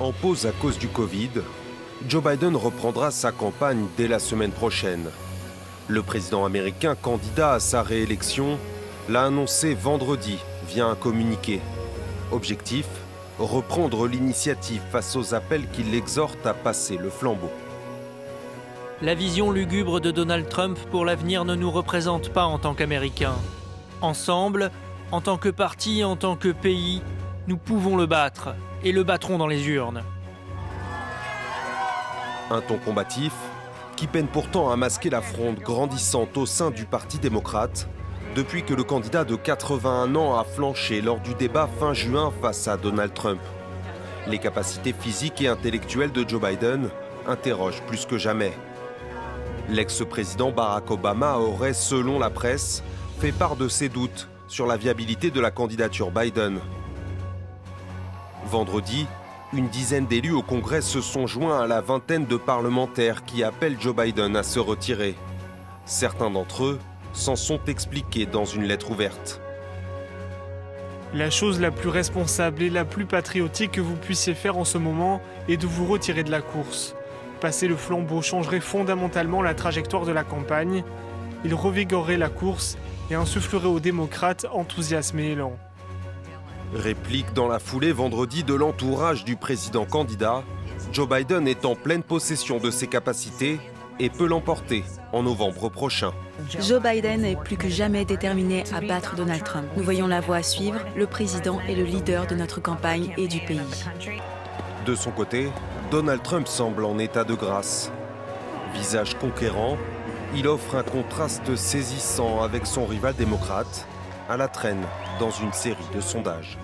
En pause à cause du Covid, Joe Biden reprendra sa campagne dès la semaine prochaine. Le président américain, candidat à sa réélection, l'a annoncé vendredi via un communiqué. Objectif, reprendre l'initiative face aux appels qui l'exhortent à passer le flambeau. La vision lugubre de Donald Trump pour l'avenir ne nous représente pas en tant qu'Américains. Ensemble, en tant que parti, en tant que pays, nous pouvons le battre et le battrons dans les urnes. Un ton combatif qui peine pourtant à masquer la fronde grandissante au sein du Parti démocrate depuis que le candidat de 81 ans a flanché lors du débat fin juin face à Donald Trump. Les capacités physiques et intellectuelles de Joe Biden interrogent plus que jamais. L'ex-président Barack Obama aurait, selon la presse, fait part de ses doutes sur la viabilité de la candidature Biden. Vendredi, une dizaine d'élus au Congrès se sont joints à la vingtaine de parlementaires qui appellent Joe Biden à se retirer. Certains d'entre eux s'en sont expliqués dans une lettre ouverte. La chose la plus responsable et la plus patriotique que vous puissiez faire en ce moment est de vous retirer de la course. Passer le flambeau changerait fondamentalement la trajectoire de la campagne. Il revigorerait la course et insufflerait aux démocrates enthousiasme et élan. Réplique dans la foulée vendredi de l'entourage du président candidat, Joe Biden est en pleine possession de ses capacités et peut l'emporter en novembre prochain. Joe Biden est plus que jamais déterminé à battre Donald Trump. Nous voyons la voie à suivre, le président est le leader de notre campagne et du pays. De son côté, Donald Trump semble en état de grâce. Visage conquérant, il offre un contraste saisissant avec son rival démocrate, à la traîne dans une série de sondages.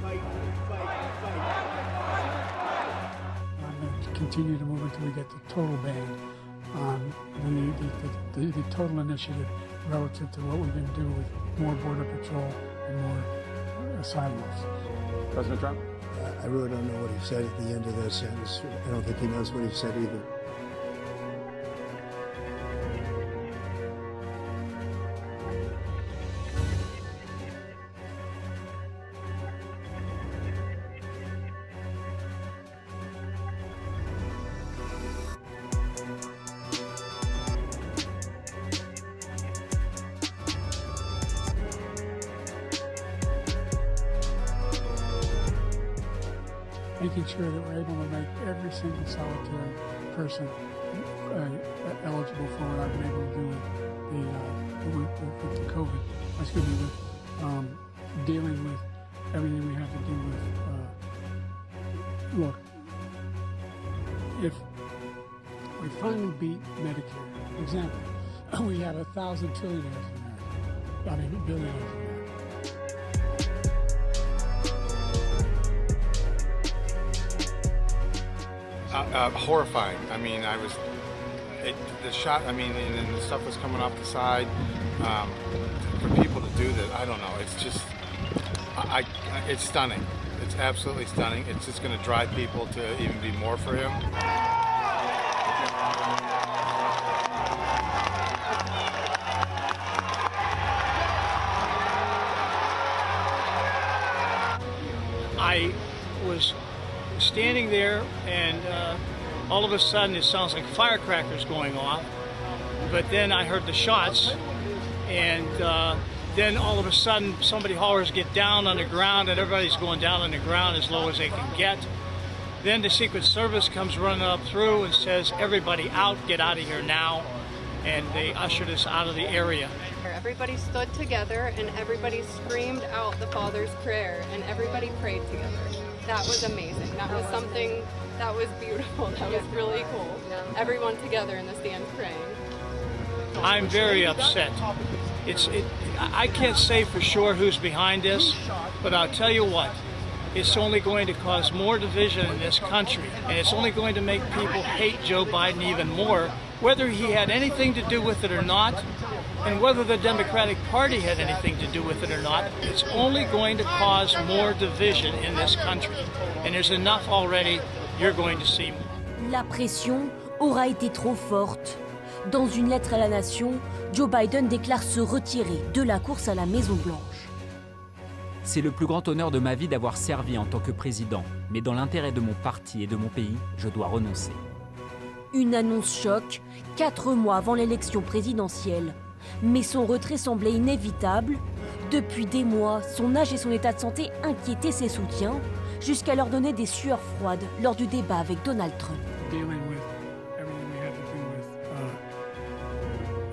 Continue to move until we get the total ban on the total initiative relative to what we're going to do with more border patrol and more asylum officers. President Trump? I really don't know what he said at the end of that sentence. I don't think he knows what he said either. Making sure that we're able to make every single solitary person eligible for what I've been able to do with the COVID. Excuse me, with dealing with everything we have to do with. Look, if we finally beat Medicare, for example, we have 1,000 trillionaires in America. I mean, billionaires in America. Horrifying. I mean, the shot, I mean, and the stuff was coming off the side. For people to do that, I don't know. It's just, it's stunning. It's absolutely stunning. It's just going to drive people to even be more for him. I was standing there and all of a sudden it sounds like firecrackers going off, but then I heard the shots and then all of a sudden somebody hollers, "Get down on the ground," and everybody's going down on the ground as low as they can get. Then the Secret Service comes running up through and says, "Everybody out, get out of here now," and they ushered us out of the area. Everybody stood together and everybody screamed out the Father's prayer and everybody prayed together. That was amazing. That was something that was beautiful. That was really cool. Everyone together in the stands praying. I'm very upset. I can't say for sure who's behind this, but I'll tell you what, it's only going to cause more division in this country, and it's only going to make people hate Joe Biden even more, whether he had anything to do with it or not, and whether the Democratic Party had anything to do with it or not. It's only going to cause more division in this country, and there's enough already. You're going to see more. La pression aura été trop forte. Dans une lettre à la nation, Joe Biden déclare se retirer de la course à la Maison-Blanche. C'est le plus grand honneur de ma vie d'avoir servi en tant que président, mais dans l'intérêt de mon parti et de mon pays, je dois renoncer. Une annonce choc, 4 mois avant l'élection présidentielle. Mais son retrait semblait inévitable. Depuis des mois, son âge et son état de santé inquiétaient ses soutiens, jusqu'à leur donner des sueurs froides lors du débat avec Donald Trump. Dealing with everything we had to do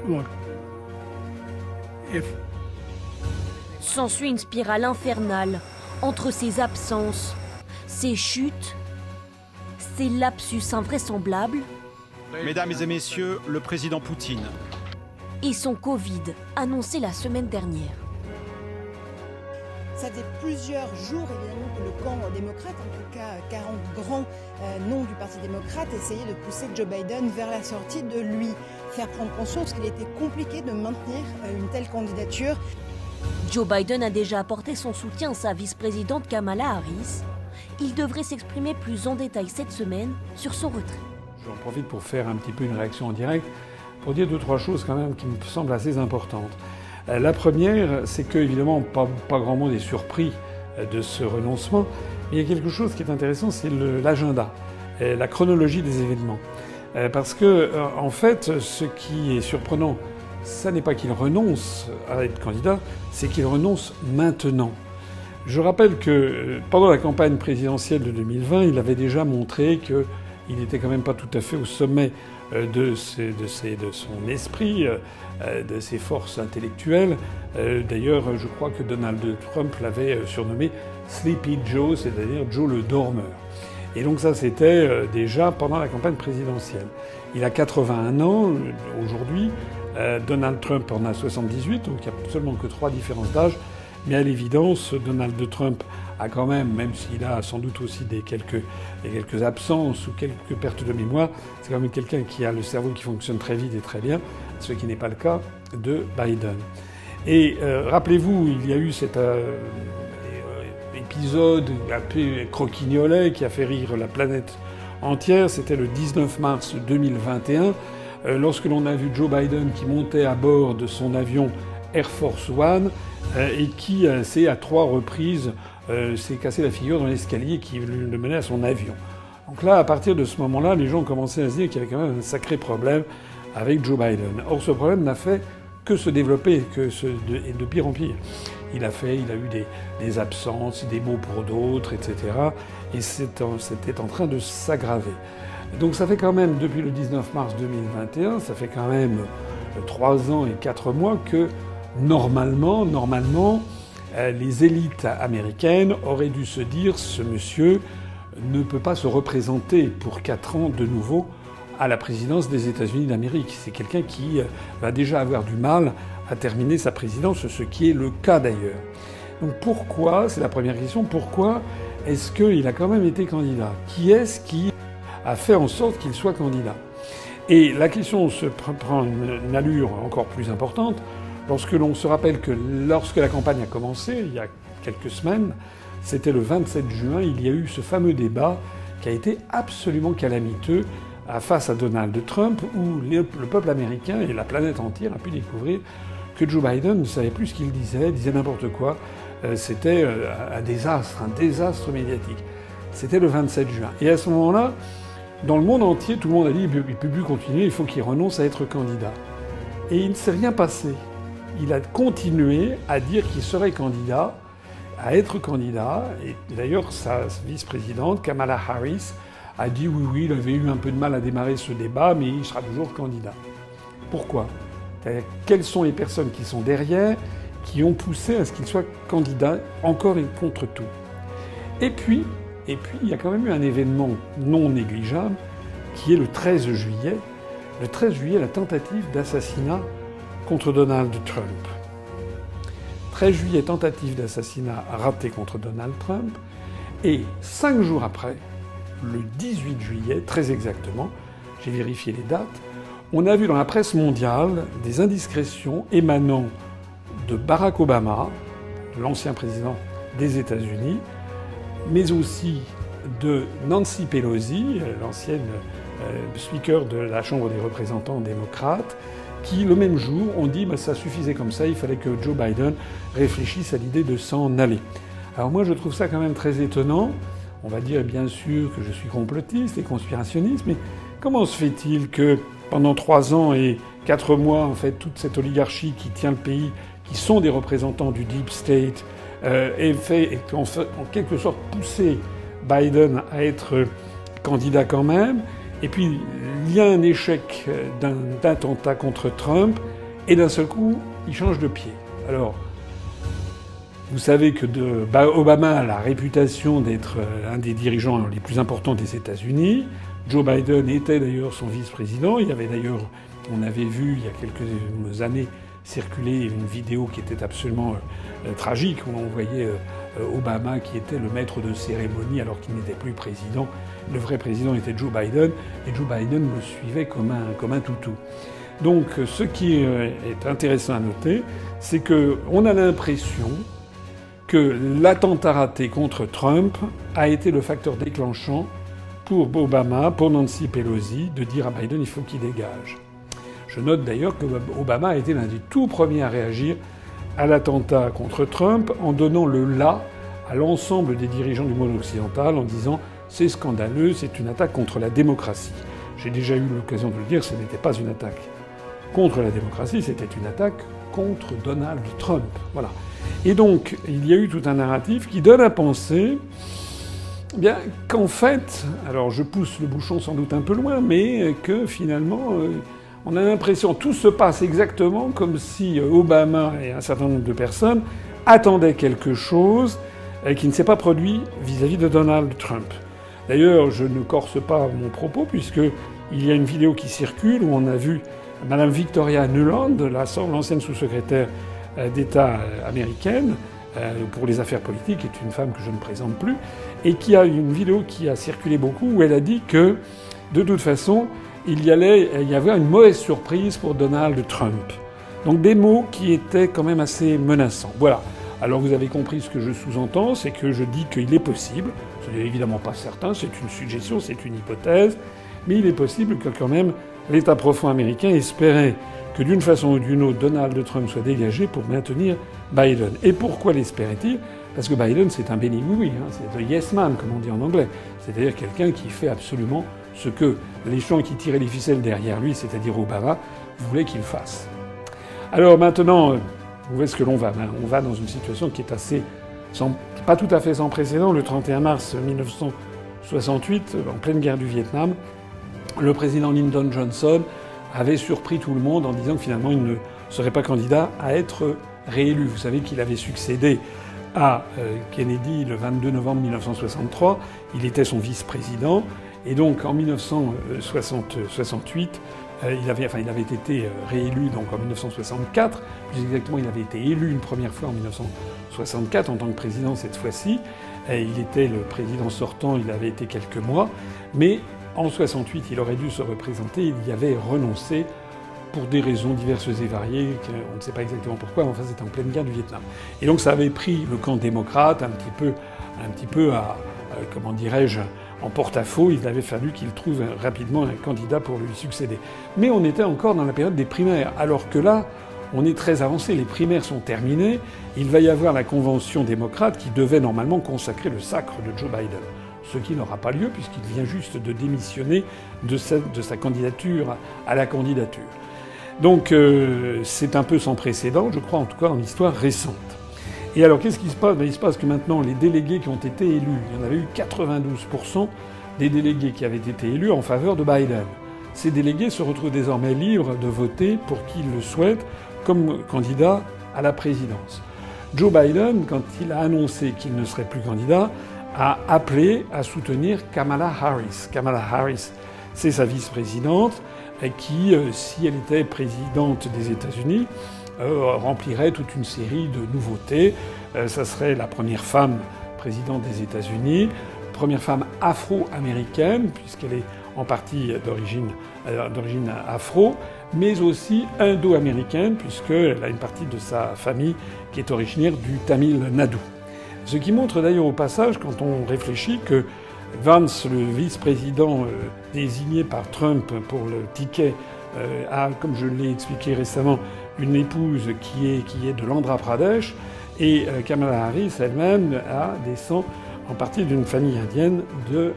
with. Look, if S'ensuit une spirale infernale entre ses absences, ses chutes, ses lapsus invraisemblables Mesdames et messieurs, le président Poutine. et son Covid, annoncé la semaine dernière. Ça faisait plusieurs jours, évidemment, que le camp démocrate, en tout cas 40 grands noms du Parti démocrate, essayaient de pousser Joe Biden vers la sortie, de lui faire prendre conscience qu'il était compliqué de maintenir une telle candidature. Joe Biden a déjà apporté son soutien à sa vice-présidente Kamala Harris. Il devrait s'exprimer plus en détail cette semaine sur son retrait. J'en profite pour faire un petit peu une réaction en direct, pour dire 2-3 choses quand même qui me semblent assez importantes. La première, c'est que évidemment pas grand monde est surpris de ce renoncement, mais il y a quelque chose qui est intéressant, c'est l'agenda, la chronologie des événements. Parce que en fait, ce qui est surprenant, ça n'est pas qu'il renonce à être candidat, c'est qu'il renonce maintenant. Je rappelle que pendant la campagne présidentielle de 2020, il avait déjà montré qu'il n'était quand même pas tout à fait au sommet de son esprit, de ses forces intellectuelles. D'ailleurs, je crois que Donald Trump l'avait surnommé Sleepy Joe, c'est-à-dire Joe le dormeur. Et donc ça, c'était déjà pendant la campagne présidentielle. Il a 81 ans aujourd'hui. Donald Trump en a 78, donc il n'y a seulement que 3 différences d'âge. Mais à l'évidence, Donald Trump a quand même s'il a sans doute aussi quelques absences ou quelques pertes de mémoire, c'est quand même quelqu'un qui a le cerveau qui fonctionne très vite et très bien, ce qui n'est pas le cas de Biden. Et rappelez-vous, il y a eu cet épisode un peu croquignolet qui a fait rire la planète entière. C'était le 19 mars 2021, lorsque l'on a vu Joe Biden qui montait à bord de son avion Air Force One et qui s'est à 3 reprises s'est cassé la figure dans l'escalier qui le menait à son avion. Donc là, à partir de ce moment-là, les gens ont commencé à se dire qu'il y avait quand même un sacré problème avec Joe Biden. Or, ce problème n'a fait que se développer, et de pire en pire. Il a eu des absences, des mots pour d'autres, etc. Et c'était en train de s'aggraver. Donc ça fait quand même, depuis le 19 mars 2021, ça fait quand même 3 ans et 4 mois que normalement, les élites américaines auraient dû se dire ce monsieur ne peut pas se représenter pour 4 ans de nouveau à la présidence des États-Unis d'Amérique. C'est quelqu'un qui va déjà avoir du mal à terminer sa présidence, ce qui est le cas d'ailleurs. Donc pourquoi, c'est la première question, pourquoi est-ce qu'il a quand même été candidat? Qui est-ce qui a fait en sorte qu'il soit candidat? Et la question se prend une allure encore plus importante lorsque l'on se rappelle que lorsque la campagne a commencé, il y a quelques semaines, c'était le 27 juin, il y a eu ce fameux débat qui a été absolument calamiteux face à Donald Trump, où le peuple américain et la planète entière a pu découvrir que Joe Biden ne savait plus ce qu'il disait n'importe quoi. C'était un désastre médiatique. C'était le 27 juin. Et à ce moment-là, dans le monde entier, tout le monde a dit il ne peut plus continuer, il faut qu'il renonce à être candidat. Et il ne s'est rien passé. Il a continué à dire qu'il serait candidat, à être candidat. Et d'ailleurs, sa vice-présidente, Kamala Harris, a dit oui, il avait eu un peu de mal à démarrer ce débat, mais il sera toujours candidat. Pourquoi? Quelles sont les personnes qui sont derrière, qui ont poussé à ce qu'il soit candidat, encore et contre tout? Et puis, il y a quand même eu un événement non négligeable, qui est le 13 juillet. Le 13 juillet, la tentative d'assassinat contre Donald Trump. 13 juillet, tentative d'assassinat ratée contre Donald Trump. Et 5 jours après, le 18 juillet, très exactement, j'ai vérifié les dates, on a vu dans la presse mondiale des indiscrétions émanant de Barack Obama, l'ancien président des États-Unis, mais aussi de Nancy Pelosi, l'ancienne speaker de la Chambre des représentants démocrate, qui, le même jour, ont dit que ça suffisait comme ça, il fallait que Joe Biden réfléchisse à l'idée de s'en aller. Alors moi, je trouve ça quand même très étonnant. On va dire bien sûr que je suis complotiste et conspirationniste, mais comment se fait-il que pendant 3 ans et 4 mois, en fait, toute cette oligarchie qui tient le pays, qui sont des représentants du Deep State, ait en quelque sorte poussé Biden à être candidat quand même. Et puis, il y a un échec d'un attentat contre Trump, et d'un seul coup, il change de pied. Alors, vous savez que Obama a la réputation d'être un des dirigeants les plus importants des États-Unis. Joe Biden était d'ailleurs son vice-président. Il y avait d'ailleurs, on avait vu il y a quelques années circuler une vidéo qui était absolument tragique, où on voyait Obama qui était le maître de cérémonie alors qu'il n'était plus président. Le vrai président était Joe Biden, et Joe Biden le suivait comme un toutou. Donc ce qui est intéressant à noter, c'est qu'on a l'impression que l'attentat raté contre Trump a été le facteur déclenchant pour Obama, pour Nancy Pelosi, de dire à Biden il faut qu'il dégage. Je note d'ailleurs que Obama a été l'un des tout premiers à réagir à l'attentat contre Trump en donnant le là à l'ensemble des dirigeants du monde occidental en disant « c'est scandaleux, c'est une attaque contre la démocratie ». J'ai déjà eu l'occasion de le dire, ce n'était pas une attaque contre la démocratie, c'était une attaque contre Donald Trump. Voilà. Et donc, il y a eu tout un narratif qui donne à penser bien qu'en fait, alors je pousse le bouchon sans doute un peu loin, mais que finalement, on a l'impression que tout se passe exactement comme si Obama et un certain nombre de personnes attendaient quelque chose qui ne s'est pas produit vis-à-vis de Donald Trump. D'ailleurs, je ne corse pas mon propos, puisqu'il y a une vidéo qui circule où on a vu Madame Victoria Nuland, l'ancienne sous-secrétaire d'État américaine pour les affaires politiques, est une femme que je ne présente plus, et qui a une vidéo qui a circulé beaucoup où elle a dit que, de toute façon, il y avait une mauvaise surprise pour Donald Trump. Donc des mots qui étaient quand même assez menaçants. Voilà. Alors vous avez compris ce que je sous-entends, c'est que je dis qu'il est possible, ce n'est évidemment pas certain, c'est une suggestion, c'est une hypothèse, mais il est possible que quand même l'État profond américain espérait que d'une façon ou d'une autre, Donald Trump soit dégagé pour maintenir Biden. Et pourquoi l'espérait-il ? Parce que Biden, c'est un béni-oui, c'est un yes man, comme on dit en anglais. C'est-à-dire quelqu'un qui fait absolument ce que les gens qui tiraient les ficelles derrière lui, c'est-à-dire Obama, voulaient qu'il fasse. Alors maintenant, où est-ce que l'on va ? On va dans une situation qui est pas tout à fait sans précédent. Le 31 mars 1968, en pleine guerre du Vietnam, le président Lyndon Johnson avait surpris tout le monde en disant que finalement il ne serait pas candidat à être réélu. Vous savez qu'il avait succédé à Kennedy le 22 novembre 1963. Il était son vice-président. Et donc en 1968, il avait été réélu donc en 1964. Plus exactement, il avait été élu une première fois en 1964 en tant que président cette fois-ci. Il était le président sortant, il avait été quelques mois. Mais en 68, il aurait dû se représenter. Il y avait renoncé pour des raisons diverses et variées. On ne sait pas exactement pourquoi, mais enfin c'était en pleine guerre du Vietnam. Et donc ça avait pris le camp démocrate un petit peu à comment dirais-je, en porte-à-faux. Il avait fallu qu'il trouve rapidement un candidat pour lui succéder. Mais on était encore dans la période des primaires, alors que là, on est très avancé. Les primaires sont terminées. Il va y avoir la convention démocrate qui devait normalement consacrer le sacre de Joe Biden. Ce qui n'aura pas lieu puisqu'il vient juste de démissionner de sa candidature à la candidature. Donc c'est un peu sans précédent, je crois, en tout cas en histoire récente. Et alors qu'est-ce qui se passe ? Il se passe que maintenant les délégués qui ont été élus, il y en avait eu 92% des délégués qui avaient été élus en faveur de Biden. Ces délégués se retrouvent désormais libres de voter pour qui ils le souhaitent comme candidat à la présidence. Joe Biden, quand il a annoncé qu'il ne serait plus candidat, a appelé à soutenir Kamala Harris. Kamala Harris, c'est sa vice-présidente qui, si elle était présidente des États-Unis, remplirait toute une série de nouveautés. Ça serait la première femme présidente des États-Unis, première femme afro-américaine, puisqu'elle est en partie d'origine afro, mais aussi indo-américaine, puisqu'elle a une partie de sa famille qui est originaire du Tamil Nadu. Ce qui montre d'ailleurs au passage, quand on réfléchit, que Vance, le vice-président désigné par Trump pour le ticket a, comme je l'ai expliqué récemment, une épouse qui est de l'Andhra Pradesh, et Kamala Harris elle-même descend en partie d'une famille indienne du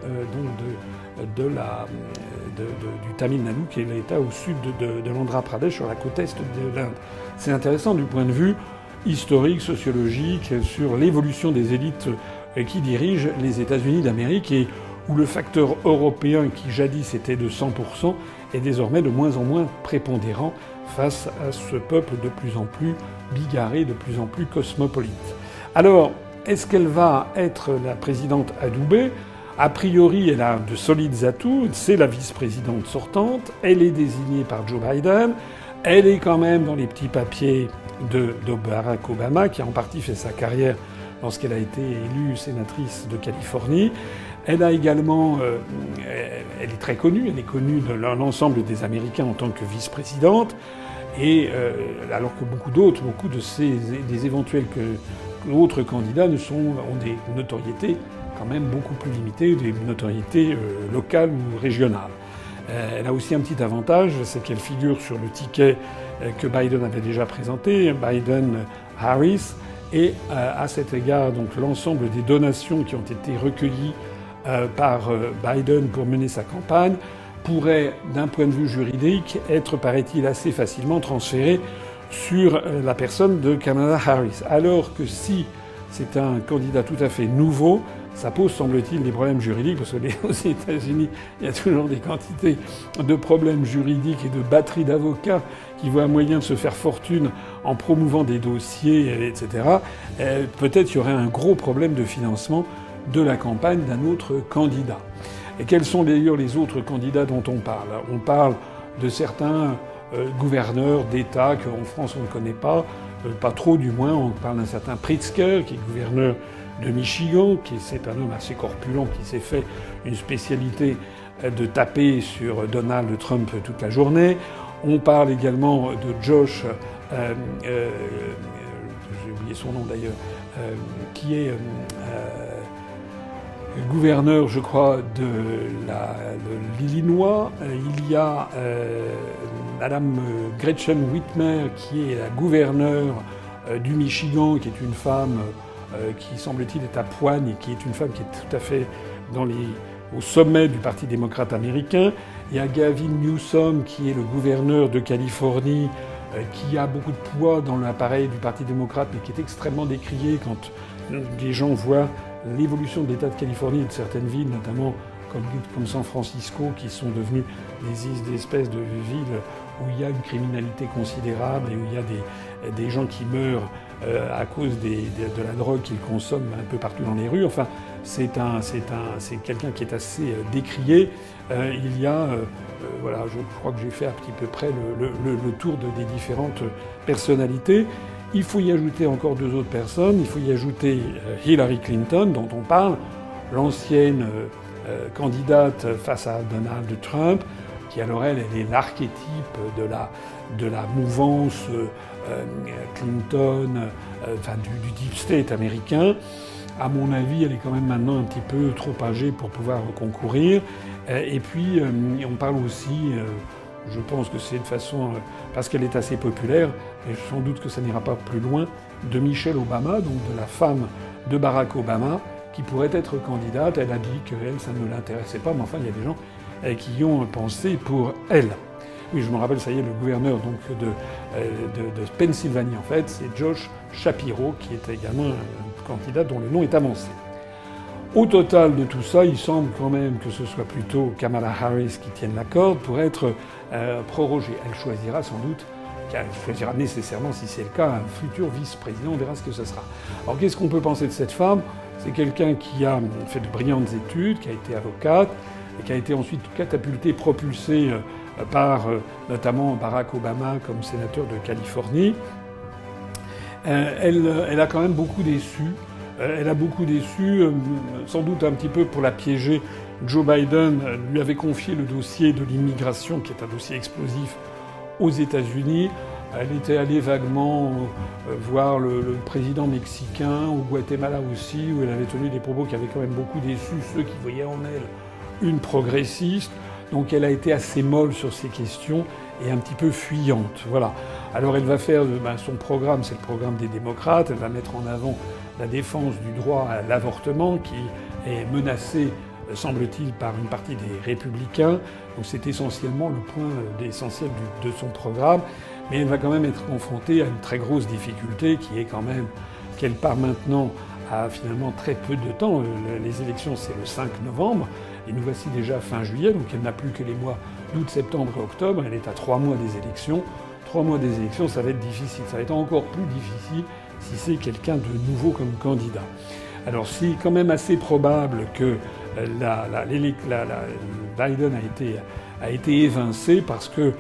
Tamil Nadu, qui est l'État au sud de l'Andhra Pradesh, sur la côte est de l'Inde. C'est intéressant du point de vue historique, sociologique, sur l'évolution des élites qui dirigent les États-Unis d'Amérique, et où le facteur européen, qui jadis était de 100%, est désormais de moins en moins prépondérant face à ce peuple de plus en plus bigarré, de plus en plus cosmopolite. Alors, est-ce qu'elle va être la présidente adoubée ? A priori, elle a de solides atouts. C'est la vice-présidente sortante. Elle est désignée par Joe Biden. Elle est quand même dans les petits papiers de Barack Obama, qui a en partie fait sa carrière lorsqu'elle a été élue sénatrice de Californie. Elle a également, elle est très connue. Elle est connue de l'ensemble des Américains en tant que vice-présidente. Et alors que beaucoup des éventuels autres candidats ont des notoriétés quand même beaucoup plus limitées, des notoriétés locales ou régionales. Elle a aussi un petit avantage, c'est qu'elle figure sur le ticket que Biden avait déjà présenté, Biden-Harris, et à cet égard, donc l'ensemble des donations qui ont été recueillies par Biden pour mener sa campagne pourrait, d'un point de vue juridique, être, paraît-il, assez facilement transféré sur la personne de Kamala Harris. Alors que si c'est un candidat tout à fait nouveau, ça pose, semble-t-il, des problèmes juridiques, parce que aux États-Unis, il y a toujours des quantités de problèmes juridiques et de batteries d'avocats qui voient un moyen de se faire fortune en promouvant des dossiers, etc. Peut-être qu'il y aurait un gros problème de financement de la campagne d'un autre candidat. Et quels sont d'ailleurs les autres candidats dont on parle ? On parle de certains gouverneurs d'État qu'en France on ne connaît pas trop du moins. On parle d'un certain Pritzker, qui est gouverneur de Michigan, c'est un homme assez corpulent qui s'est fait une spécialité de taper sur Donald Trump toute la journée. On parle également de Josh, j'ai oublié son nom d'ailleurs, qui est gouverneur, je crois, de l'Illinois. Il y a Madame Gretchen Whitmer, qui est la gouverneure du Michigan, qui est une femme qui, semble-t-il, est à poigne et qui est une femme qui est tout à fait au sommet du Parti démocrate américain. Il y a Gavin Newsom, qui est le gouverneur de Californie, qui a beaucoup de poids dans l'appareil du Parti démocrate, mais qui est extrêmement décrié quand les gens voient l'évolution de l'État de Californie et de certaines villes, notamment comme San Francisco, qui sont devenues des espèces de villes où il y a une criminalité considérable et où il y a des gens qui meurent à cause de la drogue qu'ils consomment un peu partout dans les rues. Enfin, c'est quelqu'un qui est assez décrié. Il y a, voilà, je crois que j'ai fait à petit peu près le tour des différentes personnalités. Il faut y ajouter encore deux autres personnes. Il faut y ajouter Hillary Clinton, dont on parle, l'ancienne candidate face à Donald Trump, qui alors elle est l'archétype de la mouvance Clinton, enfin du deep state américain. À mon avis, elle est quand même maintenant un petit peu trop âgée pour pouvoir concourir. Et puis, on parle aussi, je pense que c'est de façon, parce qu'elle est assez populaire, et sans doute que ça n'ira pas plus loin, de Michelle Obama, donc de la femme de Barack Obama, qui pourrait être candidate. Elle a dit qu'elle, ça ne l'intéressait pas, mais enfin, il y a des gens qui y ont pensé pour elle. Oui, je me rappelle, ça y est, le gouverneur donc, de Pennsylvanie, en fait, c'est Josh Shapiro, qui est également un candidat dont le nom est avancé. Au total de tout ça, il semble quand même que ce soit plutôt Kamala Harris qui tienne la corde pour être prorogée. Elle choisira sans doute, elle choisira nécessairement, si c'est le cas, un futur vice-président. On verra ce que ce sera. Alors qu'est-ce qu'on peut penser de cette femme ? C'est quelqu'un qui a fait de brillantes études, qui a été avocate, et qui a été ensuite catapultée, propulsée par notamment Barack Obama comme sénateur de Californie. Elle a quand même beaucoup déçu. Elle a beaucoup déçu, sans doute un petit peu pour la piéger. Joe Biden lui avait confié le dossier de l'immigration, qui est un dossier explosif aux États-Unis. Elle était allée vaguement voir le président mexicain, au Guatemala aussi, où elle avait tenu des propos qui avaient quand même beaucoup déçu ceux qui voyaient en elle une progressiste. Donc elle a été assez molle sur ces questions et un petit peu fuyante. Voilà. Alors elle va faire son programme, c'est le programme des démocrates. Elle va mettre en avant la défense du droit à l'avortement qui est menacé, semble-t-il, par une partie des républicains. Donc c'est essentiellement le point essentiel de son programme. Mais elle va quand même être confrontée à une très grosse difficulté qui est quand même qu'elle part maintenant à finalement très peu de temps. Les élections, c'est le 5 novembre. Et nous voici déjà fin juillet, donc elle n'a plus que les mois d'août, septembre et octobre. Elle est à 3 mois des élections. 3 mois des élections, ça va être difficile. Ça va être encore plus difficile si c'est quelqu'un de nouveau comme candidat. Alors c'est quand même assez probable que Biden a été évincé parce que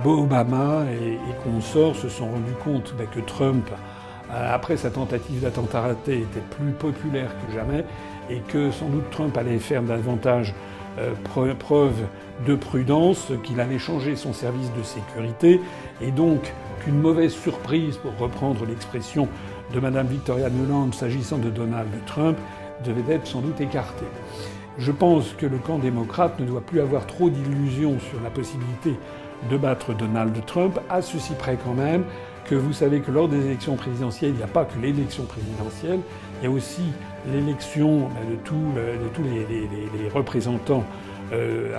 Obama et consorts se sont rendus compte que Trump, après sa tentative d'attentat raté, était plus populaire que jamais et que sans doute Trump allait faire davantage preuve de prudence, qu'il allait changer son service de sécurité et donc qu'une mauvaise surprise, pour reprendre l'expression de Madame Victoria Nuland s'agissant de Donald Trump, devait être sans doute écartée. Je pense que le camp démocrate ne doit plus avoir trop d'illusions sur la possibilité de battre Donald Trump, à ceci près quand même que vous savez que lors des élections présidentielles, il n'y a pas que l'élection présidentielle, il y a aussi l'élection de tous les représentants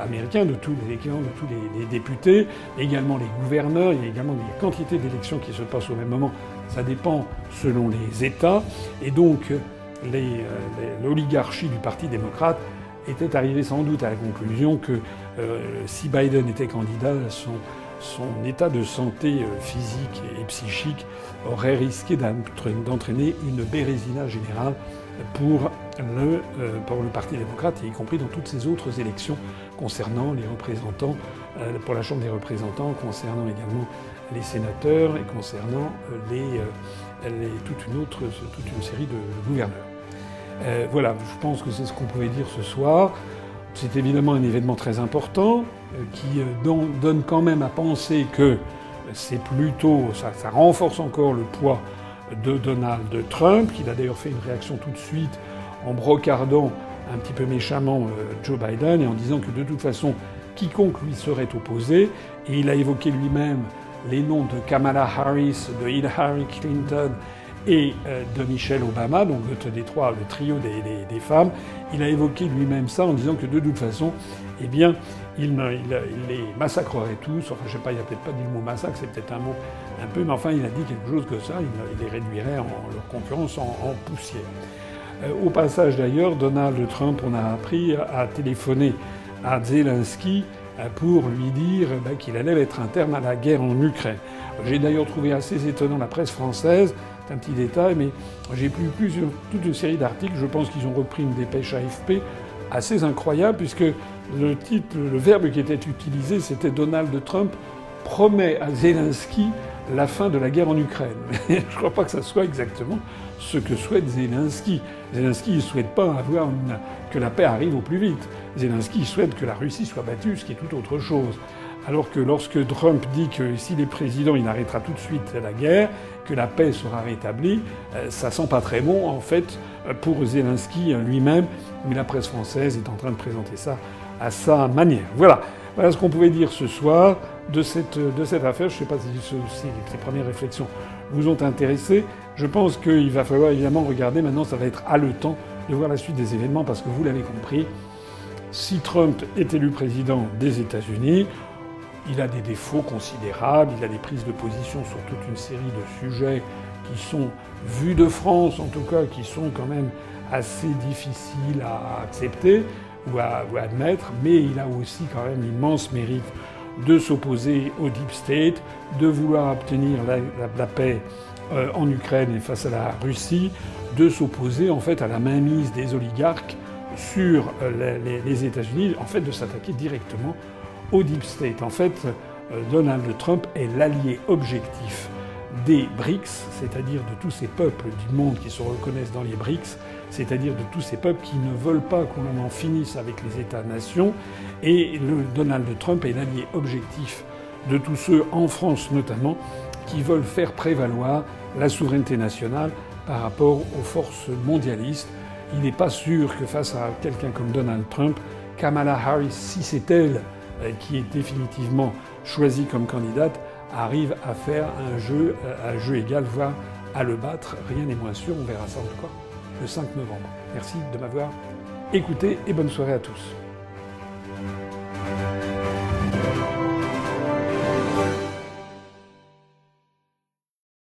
américains, de tous les députés, également les gouverneurs, il y a également des quantités d'élections qui se passent au même moment. Ça dépend selon les États. Et donc, l'oligarchie du Parti démocrate était arrivée sans doute à la conclusion que si Biden était candidat, son état de santé physique et psychique aurait risqué d'entraîner une bérésina générale pour le Parti démocrate, y compris dans toutes ces autres élections concernant les représentants, pour la Chambre des représentants, concernant également les sénateurs et concernant toute une série de gouverneurs. Voilà, je pense que c'est ce qu'on pouvait dire ce soir. C'est évidemment un événement très important qui donne quand même à penser que c'est plutôt, ça renforce encore le poids de Donald Trump, qui a d'ailleurs fait une réaction tout de suite en brocardant un petit peu méchamment Joe Biden et en disant que de toute façon, quiconque lui serait opposé, et il a évoqué lui-même les noms de Kamala Harris, de Hillary Clinton et de Michelle Obama, donc des trois, le trio des femmes. Il a évoqué lui-même ça en disant que de toute façon, eh bien, il les massacrerait tous. Enfin, je sais pas, il a peut-être pas dit le mot massacre, c'est peut-être un mot un peu, mais enfin, il a dit quelque chose que ça, il les réduirait leur concurrence en poussière. Au passage d'ailleurs, Donald Trump, on a appris, a téléphoné à Zelensky pour lui dire qu'il allait mettre un terme à la guerre en Ukraine. J'ai d'ailleurs trouvé assez étonnant la presse française, c'est un petit détail, mais j'ai lu toute une série d'articles, je pense qu'ils ont repris une dépêche AFP assez incroyable, puisque le verbe qui était utilisé, c'était Donald Trump promet à Zelensky la fin de la guerre en Ukraine. Je ne crois pas que ça soit exactement ce que souhaite Zelensky. Zelensky ne souhaite pas que la paix arrive au plus vite. Zelensky souhaite que la Russie soit battue, ce qui est tout autre chose. Alors que lorsque Trump dit que s'il est président, il arrêtera tout de suite la guerre, que la paix sera rétablie, ça sent pas très bon, en fait, pour Zelensky lui-même, mais la presse française est en train de présenter ça à sa manière. Voilà ce qu'on pouvait dire ce soir de cette affaire. Je ne sais pas si ces premières réflexions vous ont intéressé. Je pense qu'il va falloir évidemment regarder, maintenant ça va être haletant de voir la suite des événements, parce que vous l'avez compris, si Trump est élu président des États-Unis, il a des défauts considérables, il a des prises de position sur toute une série de sujets qui sont, vus de France en tout cas, qui sont quand même assez difficiles à accepter ou à admettre, mais il a aussi quand même l'immense mérite de s'opposer au Deep State, de vouloir obtenir la paix en Ukraine et face à la Russie, de s'opposer en fait à la mainmise des oligarques sur les États-Unis, en fait de s'attaquer directement au Deep State. En fait, Donald Trump est l'allié objectif des BRICS, c'est-à-dire de tous ces peuples du monde qui se reconnaissent dans les BRICS, c'est-à-dire de tous ces peuples qui ne veulent pas qu'on en finisse avec les États-nations. Et Donald Trump est l'allié objectif de tous ceux, en France notamment, qui veulent faire prévaloir la souveraineté nationale par rapport aux forces mondialistes. Il n'est pas sûr que face à quelqu'un comme Donald Trump, Kamala Harris, si c'est elle qui est définitivement choisie comme candidate, arrive à faire un jeu à jeu égal, voire à le battre. Rien n'est moins sûr, on verra ça en tout cas le 5 novembre. Merci de m'avoir écouté et bonne soirée à tous.